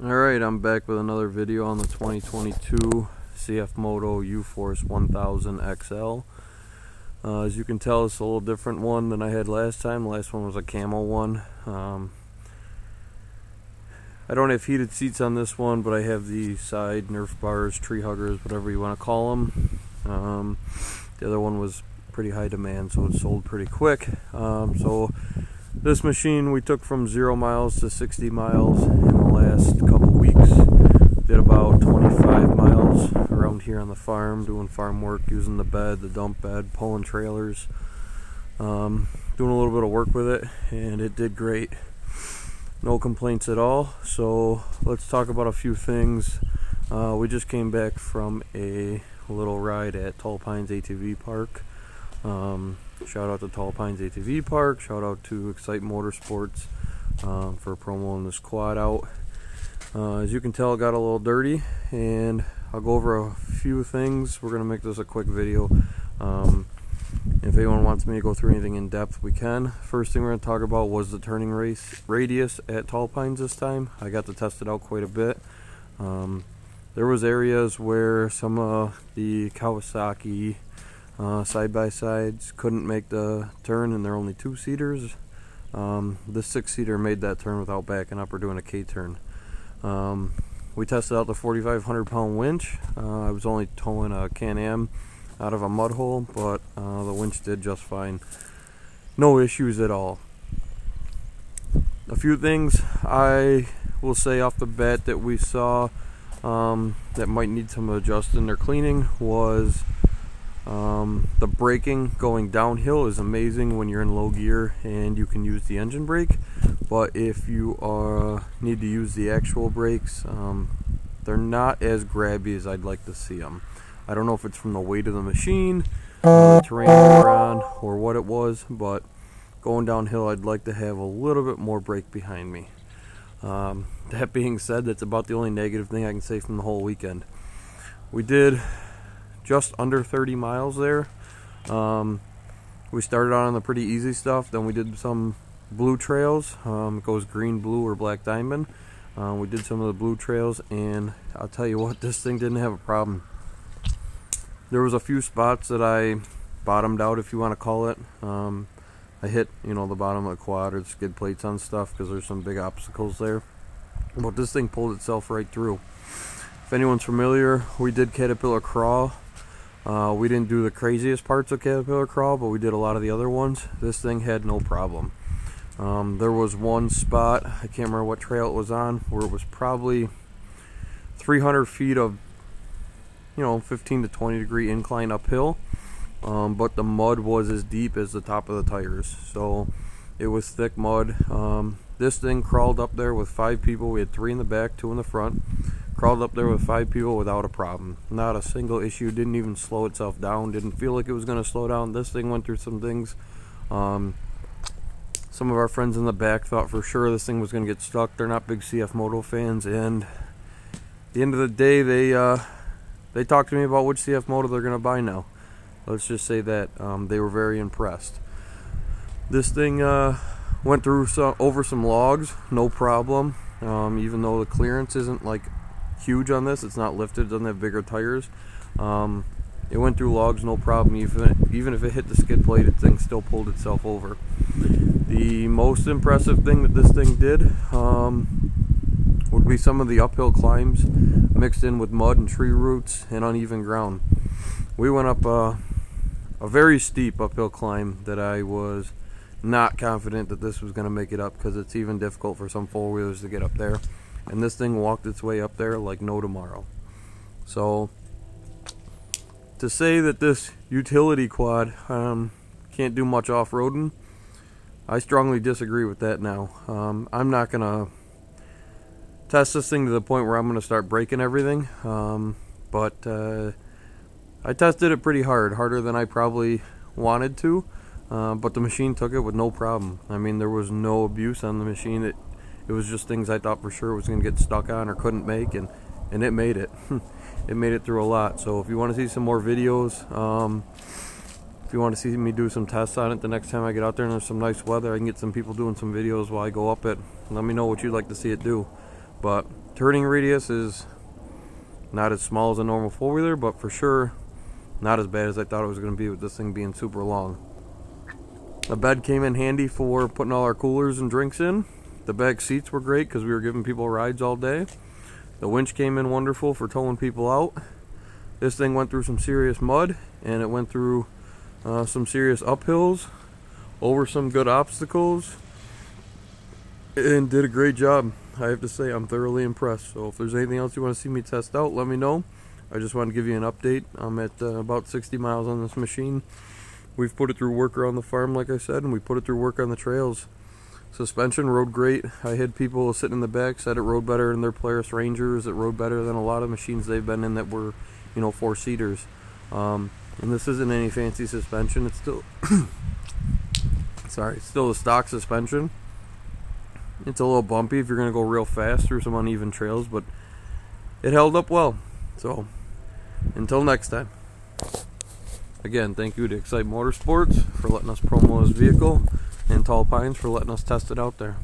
Alright, I'm back with another video on the 2022 CF MOTO UFORCE 1000 XL. As you can tell, it's a little different one than I had last time. The last one was a camo one. I don't have heated seats on this one, but I have the side Nerf bars, tree huggers, whatever you want to call them. The other one was pretty high demand, so it sold pretty quick. So this machine we took from 0 miles to 60 miles in the last couple weeks. Did about 25 miles around here on the farm, doing farm work, using the bed, the dump bed, pulling trailers, doing a little bit of work with it, and it did great. No complaints at all. So let's talk about a few things. We just came back from a little ride at Tall Pines ATV Park. Shout out to Tall Pines ATV Park. Shout out to Excite Motorsports for promoting this quad out. As you can tell, it got a little dirty, and I'll go over a few things. We're going to make this a quick video. If anyone wants me to go through anything in depth, we can. First thing we're going to talk about was the turning radius at Tall Pines this time. I got to test it out quite a bit. There was areas where some of the Kawasaki side-by-sides couldn't make the turn, and they're only 2-seaters. This 6-seater made that turn without backing up or doing a K-turn. We tested out the 4,500 pound winch. I was only towing a Can-Am out of a mud hole, but the winch did just fine. No issues at all. A few things I will say off the bat that we saw that might need some adjusting or cleaning was the braking going downhill is amazing when you're in low gear and you can use the engine brake, but if you need to use the actual brakes, they're not as grabby as I'd like to see them. I don't know if it's from the weight of the machine, the terrain we're on, or what it was, but going downhill I'd like to have a little bit more brake behind me. That being said, that's about the only negative thing I can say from the whole weekend. We did just under 30 miles there. We started out on the pretty easy stuff, then we did some blue trails. It goes green, blue, or black diamond. We did some of the blue trails, and I'll tell you what, this thing didn't have a problem. There was a few spots that I bottomed out, if you want to call it. I hit, the bottom of the quad or the skid plates on stuff because there's some big obstacles there. But this thing pulled itself right through. If anyone's familiar, we did Caterpillar Crawl. We didn't do the craziest parts of Caterpillar Crawl, but we did a lot of the other ones. This thing had no problem. There was one spot, I can't remember what trail it was on, where it was probably 300 feet of 15 to 20 degree incline uphill, but the mud was as deep as the top of the tires, so it was thick mud. This thing crawled up there with 5 people. We had 3 in the back, 2 in the front. Crawled up there with 5 people without a problem. Not a single issue. Didn't even slow itself down. Didn't feel like it was going to slow down. This thing went through some things. Some of our friends in the back thought for sure this thing was going to get stuck. They're not big CF Moto fans, and at the end of the day, they talked to me about which CF Moto they're going to buy now. Let's just say that they were very impressed. This thing went through over some logs, no problem. Even though the clearance isn't like huge on this, it's not lifted, it doesn't have bigger tires. It went through logs, no problem. Even if it hit the skid plate, the thing still pulled itself over. The most impressive thing that this thing did would be some of the uphill climbs mixed in with mud and tree roots and uneven ground. We went up a very steep uphill climb that I was not confident that this was going to make it up, because it's even difficult for some four-wheelers to get up there, and this thing walked its way up there like no tomorrow. So to say that this utility quad can't do much off-roading, I strongly disagree with that now. I'm not going to test this thing to the point where I'm going to start breaking everything, but I tested it pretty hard, harder than I probably wanted to, but the machine took it with no problem. I mean, there was no abuse on the machine. It was just things I thought for sure it was going to get stuck on or couldn't make, and it made it. It made it through a lot. So if you want to see some more videos, if you want to see me do some tests on it the next time I get out there and there's some nice weather, I can get some people doing some videos while I go up it. Let me know what you'd like to see it do. But turning radius is not as small as a normal four-wheeler, but for sure not as bad as I thought it was going to be with this thing being super long. The bed came in handy for putting all our coolers and drinks in. The back seats were great because we were giving people rides all day. The winch came in wonderful for towing people out. This thing went through some serious mud, and it went through some serious uphills, over some good obstacles, and did a great job. I have to say, I'm thoroughly impressed. So if there's anything else you want to see me test out, let me know. I just want to give you an update. I'm at about 60 miles on this machine. We've put it through work around the farm, like I said, and we put it through work on the trails. Suspension rode great. I had people sitting in the back said it rode better than their Polaris Rangers. It rode better than a lot of machines they've been in that were, four-seaters. And this isn't any fancy suspension. It's still, it's still the stock suspension. It's a little bumpy if you're going to go real fast through some uneven trails, but it held up well. So, until next time. Again, thank you to Excite Motorsports for letting us promo this vehicle, and Tall Pines for letting us test it out there.